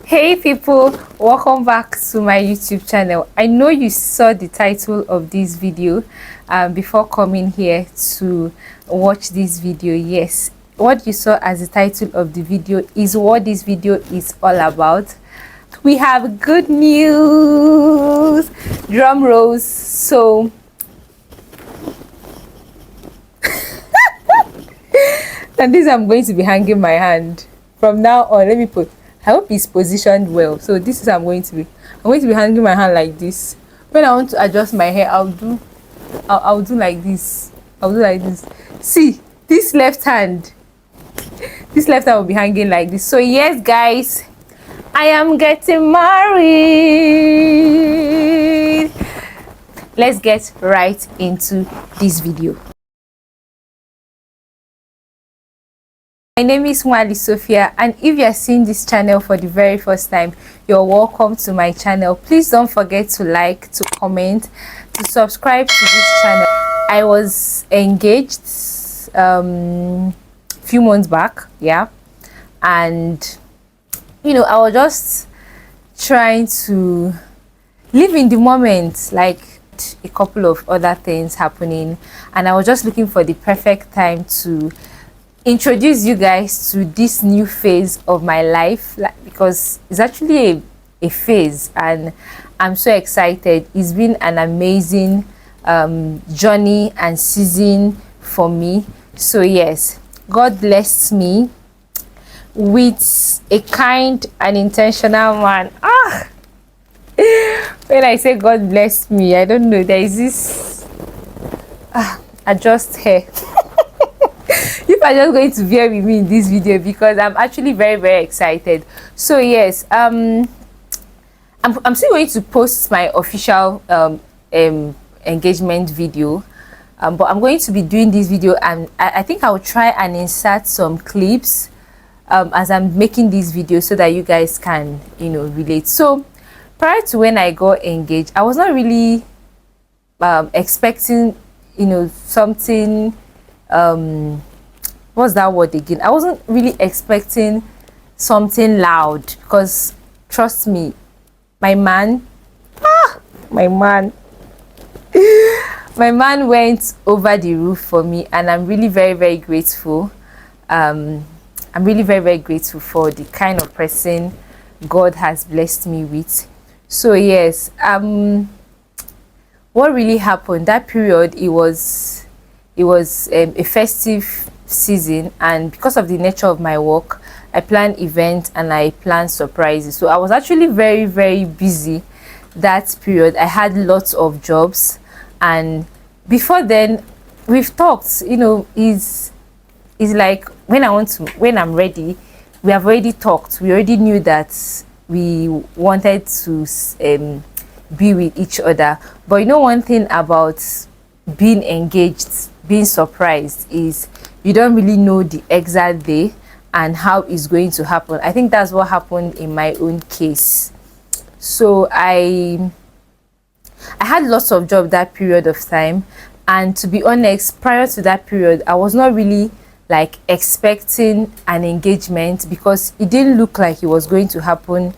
Hey people, welcome back to my YouTube channel. I know you saw the title of this video before coming here to watch this video. Yes, what you saw as the title of the video is what this video is all about. We have good news, drum rolls. So and this, I'm going to be hanging my hand from now on. Let me put, I hope it's positioned well. So this is I'm going to be hanging my hand like this. When I want to adjust my hair, I'll do like this. I'll do like this. See, this left hand will be hanging like this. So yes guys, I am getting married. Let's get right into this video. My name is Sophia, and if you are seeing this channel for the very first time, you're welcome to my channel. Please don't forget to like, to comment, to subscribe to this channel. I was engaged few months back, yeah, and you know, I was just trying to live in the moment, like a couple of other things happening, and I was just looking for the perfect time to introduce you guys to this new phase of my life, because it's actually a phase, and I'm so excited. It's been an amazing journey and season for me. So yes, God blessed me with a kind and intentional man. When I say God blessed me, I don't know, there is this adjust hair. You are just going to bear with me in this video because I'm actually very excited. So yes, I'm still going to post my official engagement video, but I'm going to be doing this video, and I think I'll try and insert some clips as I'm making this video so that you guys can, you know, relate. So prior to when I got engaged, I was not really expecting, you know, something what's that word again? I wasn't really expecting something loud, because trust me, my man my man went over the roof for me, and I'm really very grateful. I'm really very grateful for the kind of person God has blessed me with. So yes, what really happened that period, it was a festive season, and because of the nature of my work, I plan events and I plan surprises. So I was actually very busy that period. I had lots of jobs, and before then we've talked, you know, is like when I'm ready, we have already talked. We already knew that we wanted to be with each other. But you know, one thing about being engaged, being surprised, is you don't really know the exact day and how it's going to happen. I think that's what happened in my own case. So I had lots of jobs that period of time, and to be honest, prior to that period, I was not really like expecting an engagement, because it didn't look like it was going to happen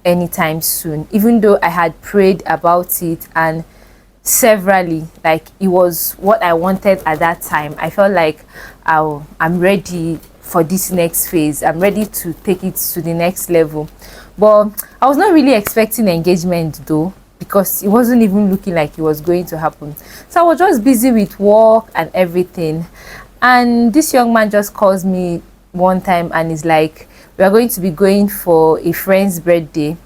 anytime soon, even though I had prayed about it and severally, like it was what I wanted at that time. I felt like I'm ready for this next phase. I'm ready to take it to the next level. But I was not really expecting engagement though, because it wasn't even looking like it was going to happen. So I was just busy with work and everything, and this young man just calls me one time and is like, we are going to be going for a friend's birthday,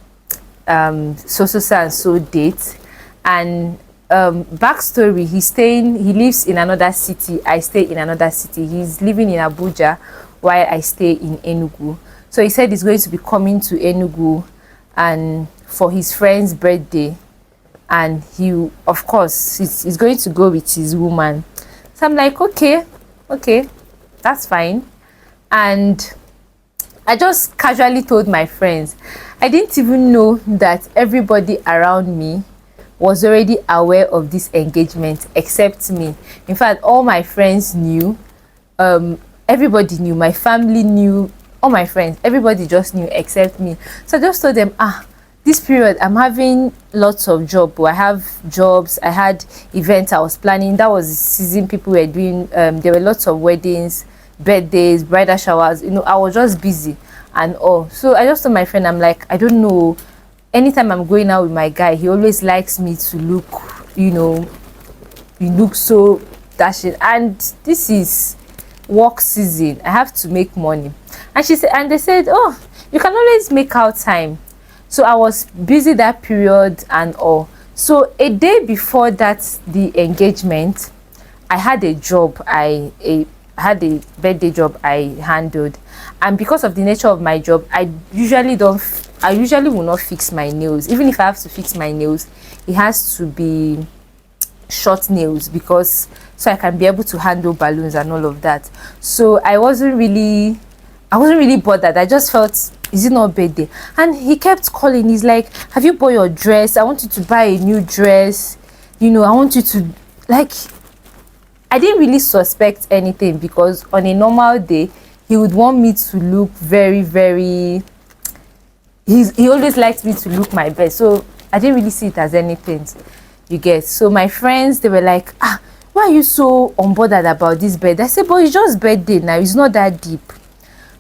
so and so date. And backstory, he lives in another city, I stay in another city. He's living in Abuja while I stay in Enugu. So he said he's going to be coming to Enugu and for his friend's birthday, and he, of course, he's going to go with his woman. So I'm like, okay, that's fine. And I just casually told my friends. I didn't even know that everybody around me was already aware of this engagement except me. In fact, all my friends knew, everybody knew, my family knew, all my friends, everybody just knew except me. So I just told them, this period I'm having lots of job. I have jobs, I had events I was planning. That was the season people were doing, there were lots of weddings, birthdays, bridal showers, I was just busy and all. So I just told my friend, I'm like, I don't know, anytime I'm going out with my guy, he always likes me to look, you look so dashing, and this is work season, I have to make money. And she said, and they said, oh, you can always make out time. So I was busy that period and all. So a day before that, the engagement, I had a job, I had a birthday job I handled, and because of the nature of my job, I usually will not fix my nails. Even if I have to fix my nails, it has to be short nails, because so I can be able to handle balloons and all of that. So I wasn't really bothered. I just felt, is it not birthday? And he kept calling. He's like, have you bought your dress? I want you to buy a new dress. I want you to, like, I didn't really suspect anything, because on a normal day he would want me to look very, very, he always likes me to look my best. So I didn't really see it as anything, you get. So my friends, they were like, why are you so unbothered about this birthday? I said, but it's just birthday now, it's not that deep.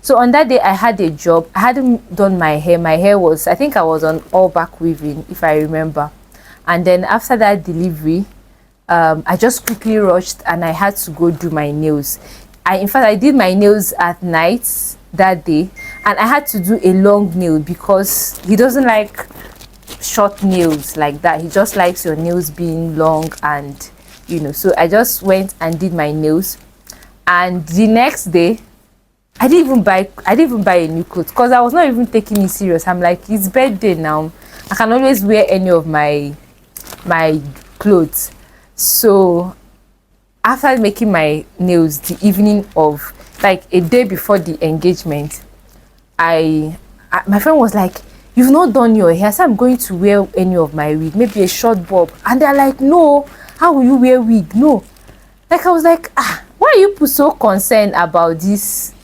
So on that day I had a job. I hadn't done my hair was, I think I was on all back weaving, if I remember. And then after that delivery, I just quickly rushed and I had to go do my nails. In fact, I did my nails at night that day, and I had to do a long nail because he doesn't like short nails like that. He just likes your nails being long, and so I just went and did my nails. And the next day, I didn't even buy a new coat, because I was not even taking it serious. I'm like, it's birthday now, I can always wear any of my clothes. So after making my nails the evening of, like a day before the engagement, my friend was like, you've not done your hair. So I'm going to wear any of my wig, maybe a short bob. And they're like, no, how will you wear wig? No. Like, I was like, why are you so concerned about this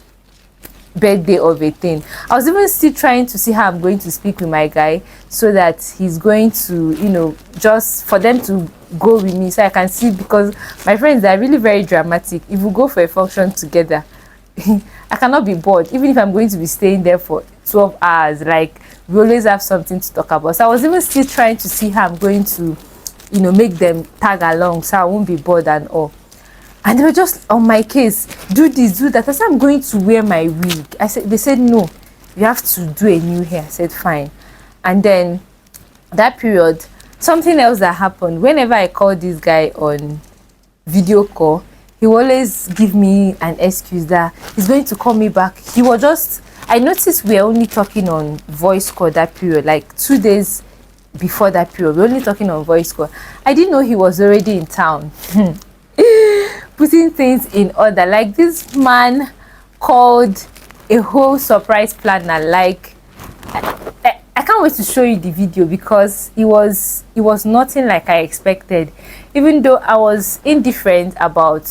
birthday of a thing? I was even still trying to see how I'm going to speak with my guy, so that he's going to, just for them to go with me, so I can see, because my friends are really very dramatic. If we go for a function together, I cannot be bored, even if I'm going to be staying there for 12 hours. Like, we always have something to talk about. So I was even still trying to see how I'm going to, make them tag along, so I won't be bored and all. And they were just on my case, do this, do that. I said, I'm going to wear my wig. They said, no, you have to do a new hair. I said, fine. And then that period, something else that happened, whenever I called this guy on video call, he will always give me an excuse that he's going to call me back. He was just, I noticed we were only talking on voice call that period, like 2 days before that period, we were only talking on voice call. I didn't know he was already in town. Putting things in order. Like, this man called a whole surprise planner. Like, I can't wait to show you the video, because it was nothing like I expected. Even though I was indifferent about,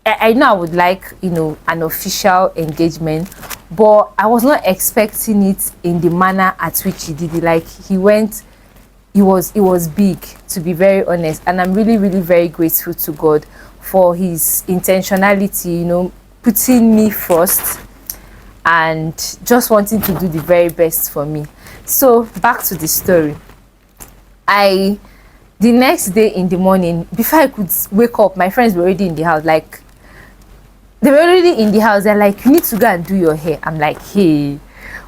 I know I would like, an official engagement, but I was not expecting it in the manner at which he did it. Like, it was big, to be very honest. And I'm really, really very grateful to God for his intentionality, putting me first and just wanting to do the very best for me. So back to the story. The next day in the morning, before I could wake up, my friends were already in the house. Like, they were already in the house. They're like, you need to go and do your hair. I'm like, hey,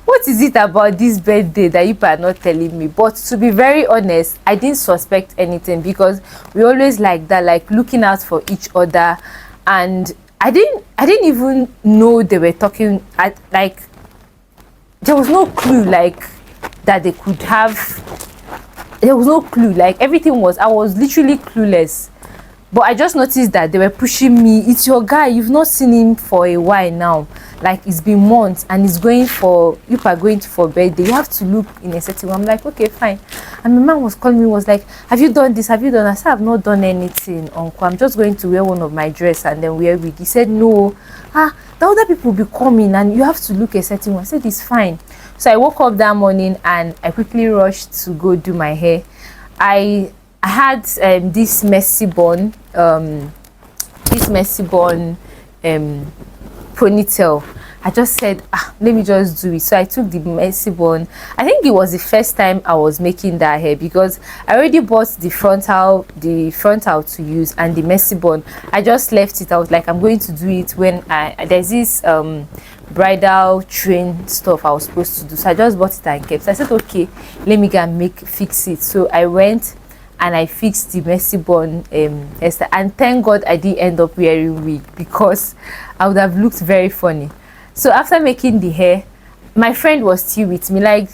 what is it about this birthday that you are not telling me? But to be very honest, I didn't suspect anything, because we always like that, like looking out for each other. And I didn't even know they were talking like, there was no clue like that they could have. There was no clue. Like, everything was, I was literally clueless. But I just noticed that they were pushing me. It's your guy, you've not seen him for a while now. Like, it's been months, and he's going for, you are going for birthday, you have to look in a certain way. I'm like, okay, fine. And my man was calling me, was like, have you done this, have you done that? I said, I've not done anything, uncle. I'm just going to wear one of my dress and then wear wig. He said, no, the other people will be coming and you have to look a certain way. I said, it's fine. So I woke up that morning and I quickly rushed to go do my hair. I had this messy bun, ponytail. I just said, let me just do it. So I took the messy bun. I think it was the first time I was making that hair, because I already bought the frontal to use, and the messy bun I just left it. I was like, I'm going to do it when there's this bridal train stuff I was supposed to do. So I just bought it and kept. So I said, okay, let me go and fix it. So I went and I fixed the messy bun hairstyle, and thank God I didn't end up wearing wig, because I would have looked very funny. So after making the hair, my friend was still with me, like,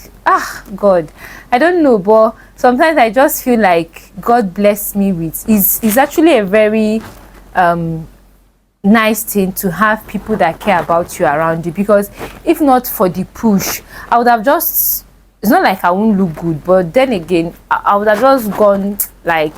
God, I don't know, but sometimes I just feel like God blessed me with, is actually a very nice thing to have people that care about you around you, because if not for the push, I would have just, it's not like I won't look good, but then again, I would have just gone, like,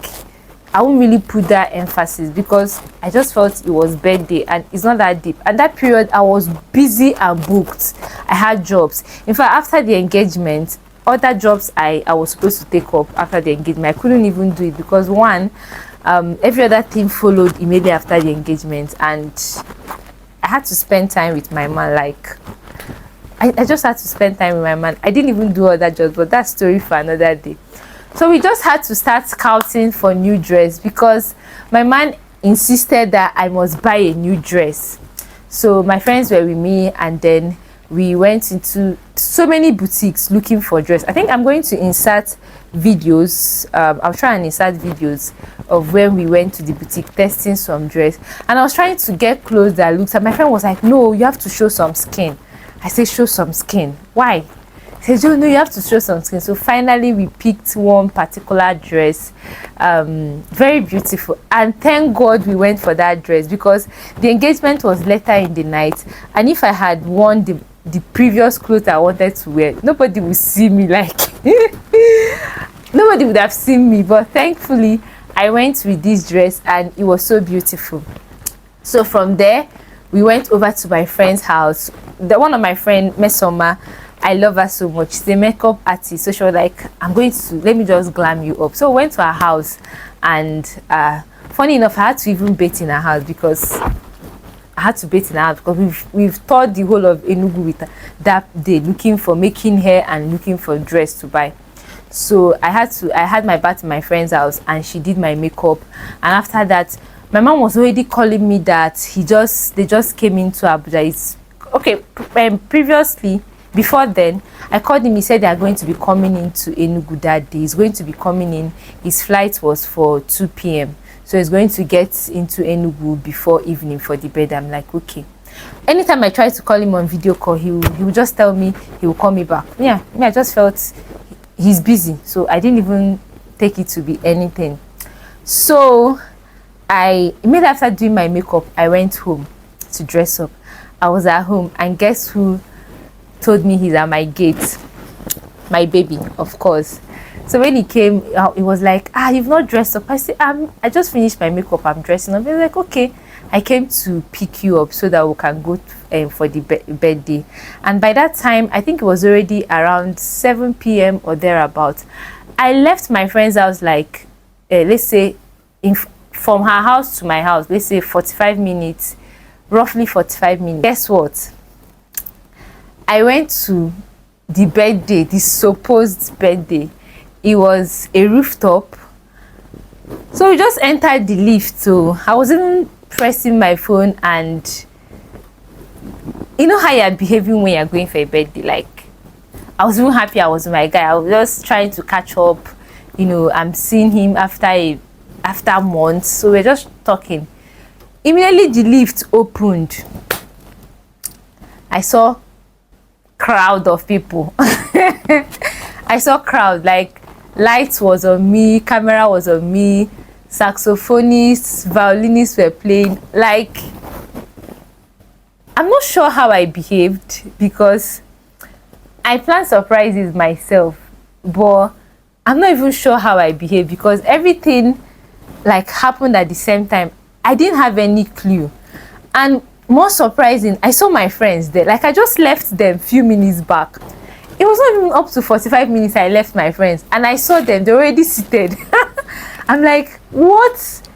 I won't really put that emphasis, because I just felt it was birthday and it's not that deep. And that period I was busy and booked. I had jobs. In fact, after the engagement, other jobs I was supposed to take up after the engagement, I couldn't even do it, because one, every other thing followed immediately after the engagement, and I had to spend time with my man. Like, I just had to spend time with my man. I didn't even do other jobs, but that story for another day. So we just had to start scouting for new dress, because my man insisted that I must buy a new dress. So my friends were with me, and then we went into so many boutiques looking for dress. I think I'm going to insert videos. I'll try and insert videos of when we went to the boutique testing some dress, and I was trying to get clothes that looked, and my friend was like, no, you have to show some skin. I said, show some skin. Why? He said, no, you have to show some skin. So finally we picked one particular dress, very beautiful, and thank God we went for that dress, because the engagement was later in the night, and if I had worn the previous clothes I wanted to wear, nobody would see me, like nobody would have seen me. But thankfully I went with this dress and it was so beautiful. So from there we went over to my friend's house. One of my friend, Mesoma, I love her so much. She's a makeup artist, so she was like, let me just glam you up. So we went to her house, and funny enough, I had to even bathe in her house, because we've toured the whole of Enugu with that day, looking for making hair and looking for dress to buy. So I had my bath in my friend's house, and she did my makeup. And after that, my mom was already calling me that they just came into Abuja. It's okay. Previously, before then, I called him. He said they are going to be coming into Enugu that day. He's going to be coming in. His flight was for 2 p.m. So he's going to get into Enugu before evening for the bed. I'm like, okay. Anytime I try to call him on video call, he will just tell me he will call me back. Yeah, I just felt he's busy. So I didn't even take it to be anything. So immediately after doing my makeup, I went home to dress up. I was at home, and guess who told me he's at my gate? My baby, of course. So when he came, he was like, you've not dressed up. I said, I just finished my makeup, I'm dressing up. He was like, okay, I came to pick you up so that we can go for the birthday. And by that time, I think it was already around 7 p.m. or thereabout. I left my friend's house, like, let's say, from her house to my house, let's say 45 minutes, roughly 45 minutes. Guess what? I went to the birthday, the supposed birthday. It was a rooftop. So we just entered the lift. So I was even pressing my phone, and you know how you're behaving when you're going for a birthday. Like, I was even happy I was with my guy. I was just trying to catch up. You know, I'm seeing him after months. So we're just talking. Immediately the lift opened. I saw crowd of people. I saw crowd, like, lights was on me, camera was on me, saxophonists, violinists were playing. Like, I'm not sure how I behaved, because I plan surprises myself, but I'm not even sure how I behaved, because everything like happened at the same time. I didn't have any clue. And more surprising, I saw my friends there. Like, I just left them few minutes back. It was not even up to 45 minutes I left my friends, and I saw them, they're already seated. I'm like, what?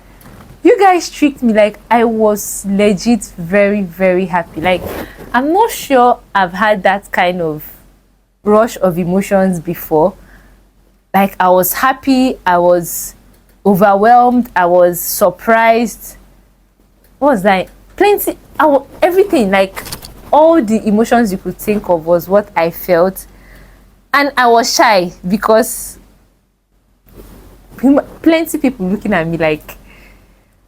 You guys tricked me. Like, I was legit very, very happy. Like, I'm not sure I've had that kind of rush of emotions before. Like, I was happy, I was overwhelmed, I was surprised. What was that? Plenty, everything, like all the emotions you could think of was what I felt. And I was shy because plenty people looking at me like,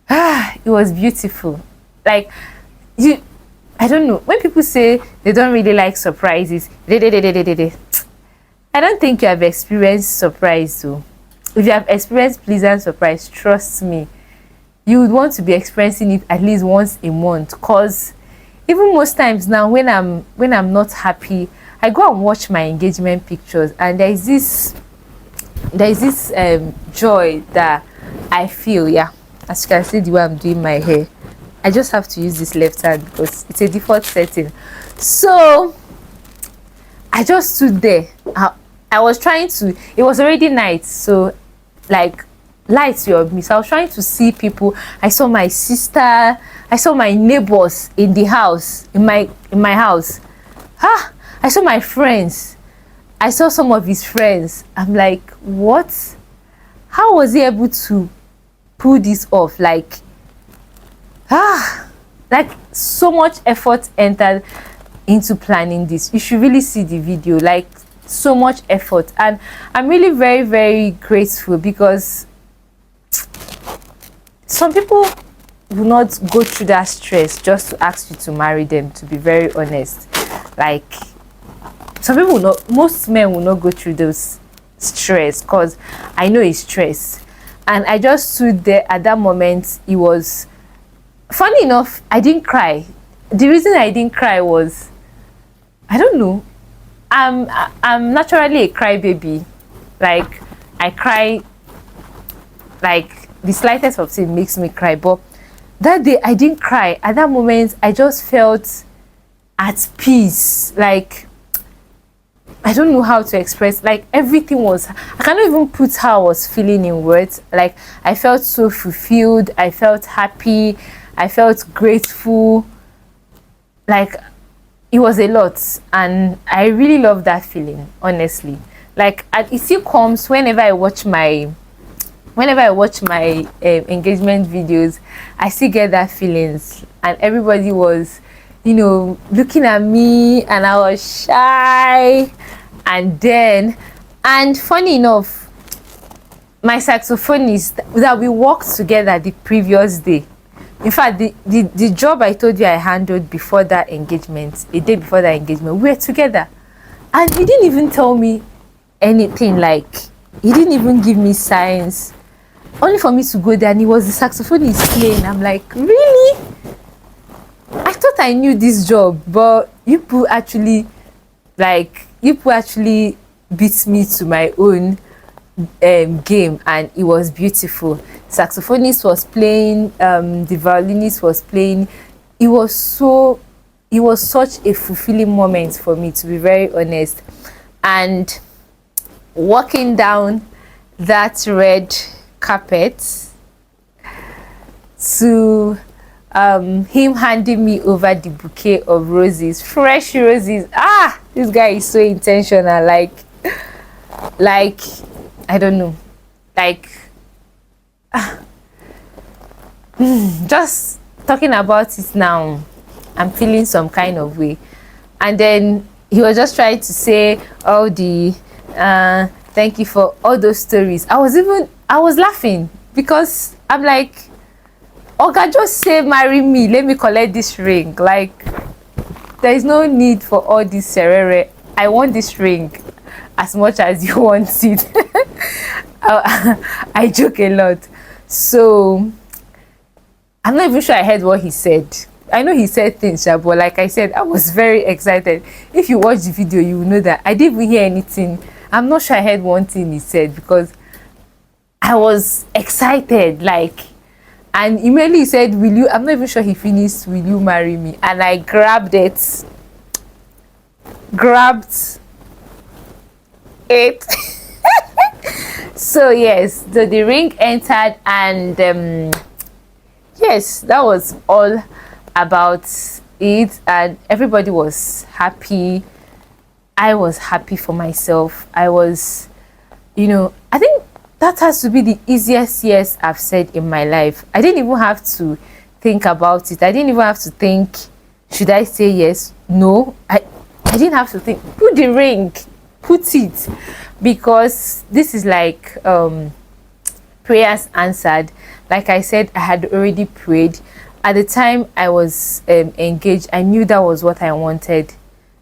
it was beautiful. Like, I don't know, when people say they don't really like surprises, I don't think you have experienced surprise though. If you have experienced pleasant surprise, trust me, you would want to be experiencing it at least once a month. Cause even most times now, when I'm not happy, I go and watch my engagement pictures, and there is this joy that I feel. Yeah, as you can see the way I'm doing my hair, I just have to use this left hand because it's a default setting. So I just stood there. I was trying to, it was already night, so like lights were on me, so I was trying to see people. I saw my sister, I saw my neighbors in the house, in my house. I saw my friends, I saw some of his friends. I'm like, what? How was he able to pull this off? Like so much effort entered into planning this. You should really see the video. Like, so much effort, and I'm really very, very grateful, because some people will not go through that stress just to ask you to marry them, to be very honest. Like, some people will not, most men will not go through those stress, because I know it's stress. And I just stood there at that moment. It was funny enough, I didn't cry. The reason I didn't cry was, I don't know, I'm naturally a crybaby. Like, I cry, like the slightest of thing makes me cry. But that day I didn't cry. At that moment I just felt at peace. Like, I don't know how to express. Like, everything was, I cannot even put how I was feeling in words. Like, I felt so fulfilled, I felt happy, I felt grateful. Like, it was a lot, and I really love that feeling, honestly. Like, and it still comes whenever I watch my engagement videos. I still get that feelings, and everybody was, you know, looking at me, and I was shy. And funny enough, my saxophonist that we worked together the previous day, in fact, the job I told you I handled before that engagement, a day before that engagement, we were together, and he didn't even tell me anything. Like, he didn't even give me signs, only for me to go there, and he was the saxophonist playing. I'm like, really? I thought I knew this job, but you people actually beat me to my own game, and it was beautiful. Saxophonist was playing, the violinist was playing. It was such a fulfilling moment for me, to be very honest. And walking down that red carpet to him handing me over the bouquet of roses, fresh roses. This guy is so intentional. Like I don't know, like just talking about it now, I'm feeling some kind of way. And then he was just trying to say all the thank you for all those stories. I was laughing, because I'm like, Oga, just say marry me, let me collect this ring. Like, there is no need for all this serere. I want this ring as much as you want it. I joke a lot. So I'm not even sure I heard what he said. I know he said things, but like I said, I was very excited. If you watch the video, you will know that I didn't even hear anything. I'm not sure I heard one thing he said, because I was excited. Like, And immediately he said, will you, I'm not even sure he finished, will you marry me? And I grabbed it. So yes, the ring entered, and yes, that was all about it, and everybody was happy. I was happy for myself. I was, I think that has to be the easiest yes I've said in my life. I didn't even have to think about it. I didn't even have to think, should I say yes? No, I didn't have to think. Put the ring, put it, because this is like prayers answered. Like I said, I had already prayed. At the time I was engaged, I knew that was what I wanted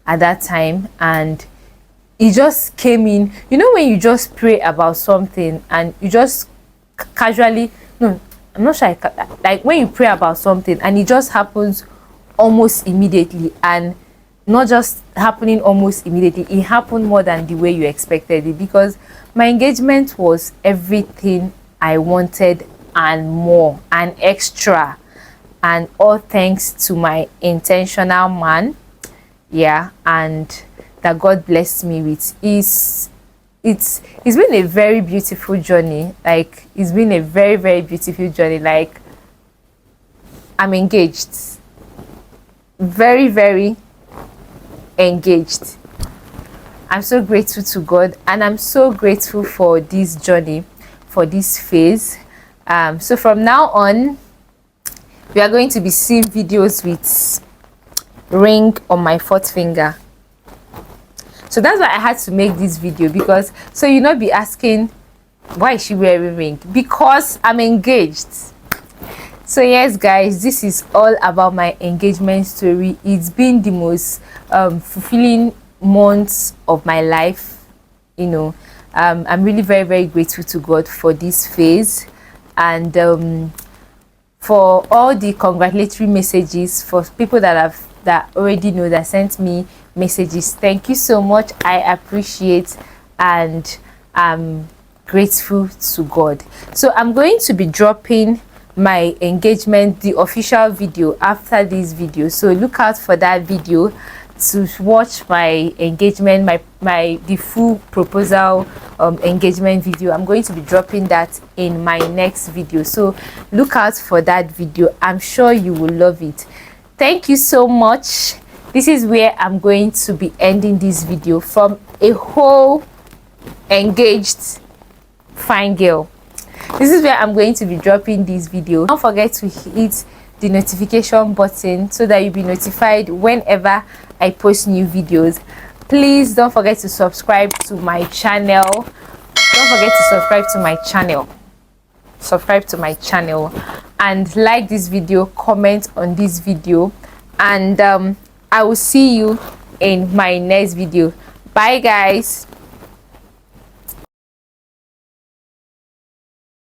at that time, and it just came in. When you just pray about something and you just casually, no, I'm not sure, like when you pray about something and it just happens almost immediately, and not just happening almost immediately, it happened more than the way you expected it, because my engagement was everything I wanted and more and extra, and all thanks to my intentional man. Yeah, and that God blessed me with. It's been a very beautiful journey. Like, it's been a very, very beautiful journey. Like, I'm engaged, very, very engaged. I'm so grateful to God, and I'm so grateful for this journey, for this phase. So from now on, we are going to be seeing videos with ring on my fourth finger. So that's why I had to make this video, because so you not be asking, why is she wearing ring? Because I'm engaged. So yes guys, this is all about my engagement story. It's been the most fulfilling months of my life. I'm really very, very grateful to God for this phase, and for all the congratulatory messages, for people that already know, that sent me messages. Thank you so much. I appreciate, and I'm grateful to God. So I'm going to be dropping my engagement, the official video, after this video. So look out for that video to watch my engagement, the full proposal engagement video. I'm going to be dropping that in my next video, so look out for that video. I'm sure you will love it. Thank you so much. This is where I'm going to be ending this video, from a whole engaged fine girl. This is where I'm going to be dropping this video. Don't forget to hit the notification button so that you'll be notified whenever I post new videos. Please don't forget to subscribe to my channel. Don't forget to subscribe to my channel. Subscribe to my channel and like this video, comment on this video, and I will see you in my next video. Bye guys.